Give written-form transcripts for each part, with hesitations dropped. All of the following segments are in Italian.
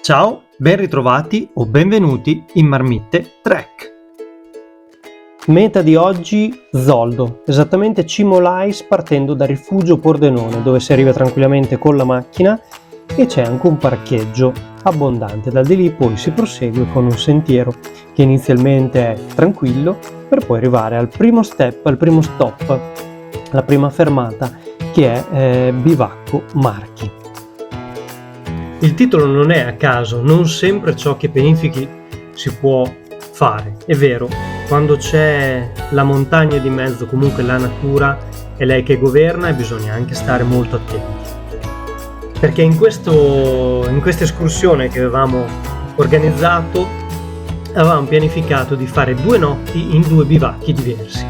Ciao, ben ritrovati o benvenuti in Marmitte Trek. Meta di oggi Zoldo, esattamente Cimolais, partendo da Rifugio Pordenone, dove si arriva tranquillamente con la macchina e c'è anche un parcheggio abbondante. Da di lì poi si prosegue con un sentiero che inizialmente è tranquillo per poi arrivare al primo stop, la prima fermata, che è Bivacco Marchi. Il titolo non è a caso, non sempre ciò che pianifichi si può fare. È vero, quando c'è la montagna di mezzo, comunque la natura è lei che governa e bisogna anche stare molto attenti. Perché in questa escursione che avevamo organizzato, avevamo pianificato di fare 2 notti in 2 bivacchi diversi.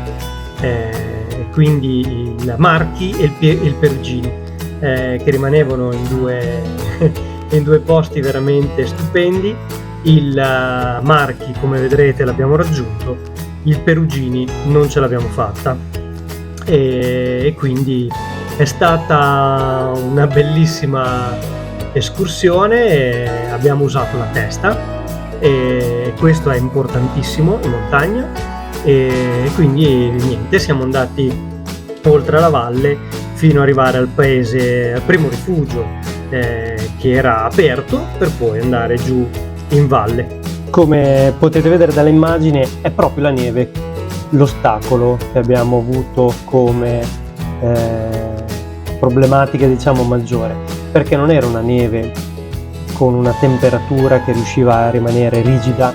Quindi il Marchi e il Perugini, che rimanevano in due posti veramente stupendi. Il Marchi, come vedrete, l'abbiamo raggiunto, il Perugini non ce l'abbiamo fatta e quindi è stata una bellissima escursione e abbiamo usato la testa e questo è importantissimo in montagna e quindi niente, siamo andati oltre la valle fino ad arrivare al primo rifugio che era aperto, per poi andare giù in valle. Come potete vedere dall'immagine è proprio la neve l'ostacolo che abbiamo avuto come problematica, diciamo, maggiore, perché non era una neve con una temperatura che riusciva a rimanere rigida,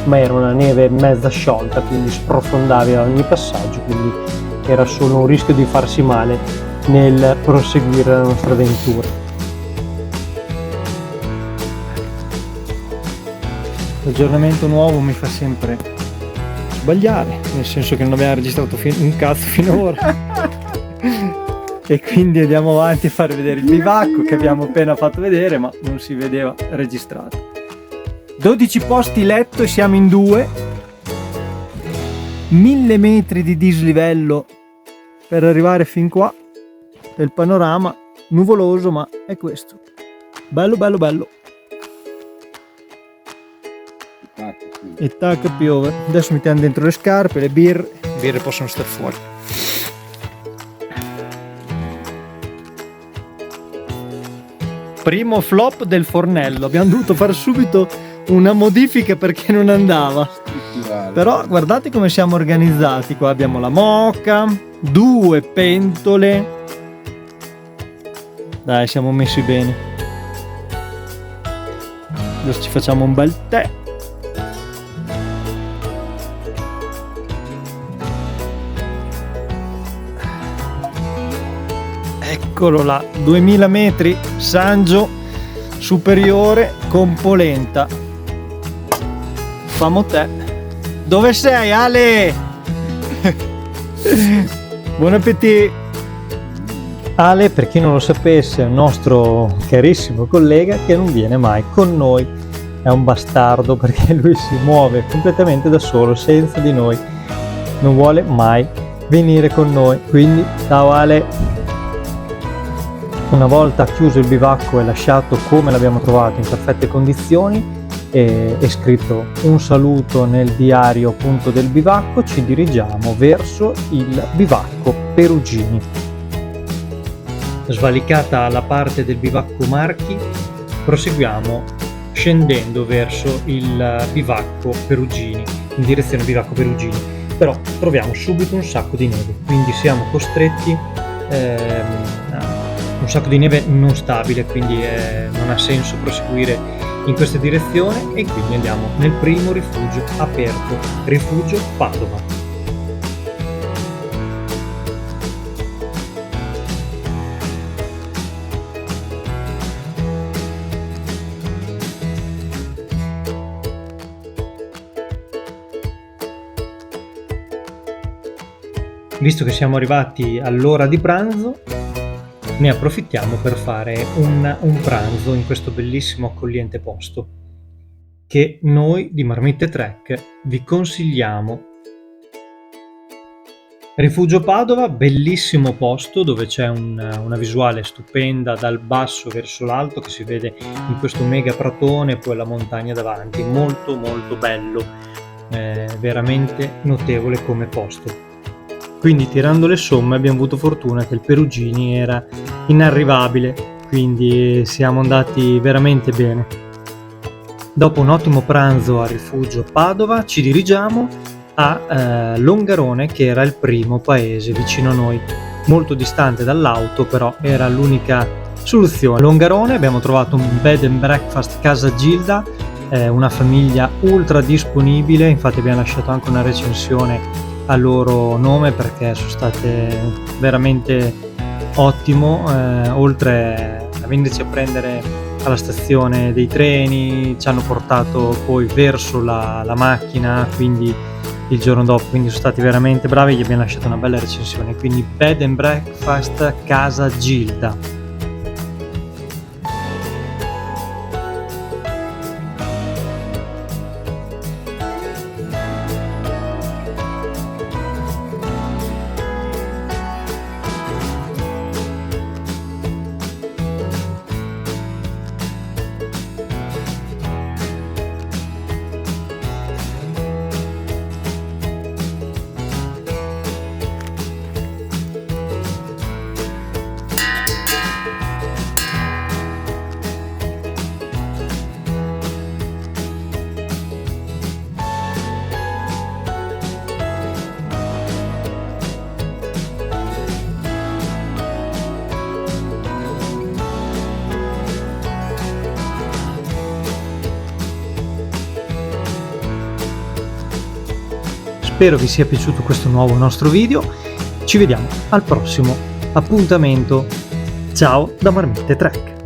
ma era una neve mezza sciolta, quindi sprofondavi a ogni passaggio, quindi era solo un rischio di farsi male nel proseguire la nostra avventura. L'aggiornamento nuovo mi fa sempre sbagliare, nel senso che non abbiamo registrato un cazzo finora e quindi andiamo avanti a far vedere il bivacco che abbiamo appena fatto vedere, ma non si vedeva registrato. 12 posti letto e siamo in 2, 1000 metri di dislivello per arrivare fin qua, il panorama nuvoloso, ma è questo, bello bello bello. E tac, piove. Adesso mettiamo dentro le scarpe, le birre possono stare fuori. Primo flop del fornello, abbiamo dovuto fare subito una modifica perché non andava. Però guardate come siamo organizzati, qua abbiamo la moka, 2 pentole. Dai, siamo messi bene. Adesso ci facciamo un bel tè. Eccolo là, 2000 metri, Sangio superiore con polenta. Famo te. Dove sei, Ale? Buon appetito. Ale, per chi non lo sapesse, è un nostro carissimo collega che non viene mai con noi. È un bastardo perché lui si muove completamente da solo, senza di noi. Non vuole mai venire con noi. Quindi, ciao Ale. Una volta chiuso il bivacco e lasciato come l'abbiamo trovato, in perfette condizioni, e scritto un saluto nel diario appunto del bivacco, ci dirigiamo verso il bivacco Perugini. Svalicata la parte del bivacco Marchi, proseguiamo scendendo verso il bivacco Perugini, in direzione bivacco Perugini, però troviamo subito un sacco di neve, quindi siamo costretti un sacco di neve non stabile, quindi non ha senso proseguire in questa direzione e quindi andiamo nel primo rifugio aperto, rifugio Padova. Visto che siamo arrivati all'ora di pranzo, ne approfittiamo per fare un pranzo in questo bellissimo accogliente posto che noi di Marmitte Trek vi consigliamo Rifugio Padova, bellissimo posto dove c'è una visuale stupenda dal basso verso l'alto che si vede in questo mega pratone e poi la montagna davanti, molto molto bello, veramente notevole come posto. Quindi tirando le somme abbiamo avuto fortuna che il Perugini era inarrivabile, quindi siamo andati veramente bene. Dopo un ottimo pranzo a Rifugio Padova ci dirigiamo a Longarone, che era il primo paese vicino a noi, molto distante dall'auto, però era l'unica soluzione. A Longarone abbiamo trovato un bed and breakfast Casa Gilda, una famiglia ultra disponibile, infatti abbiamo lasciato anche una recensione a loro nome perché sono state veramente ottimo, oltre a venirci a prendere alla stazione dei treni, ci hanno portato poi verso la macchina, quindi il giorno dopo, quindi sono stati veramente bravi, gli abbiamo lasciato una bella recensione. Quindi bed and breakfast Casa Gilda. Spero vi sia piaciuto questo nuovo nostro video, ci vediamo al prossimo appuntamento. Ciao da Marmitte Trek!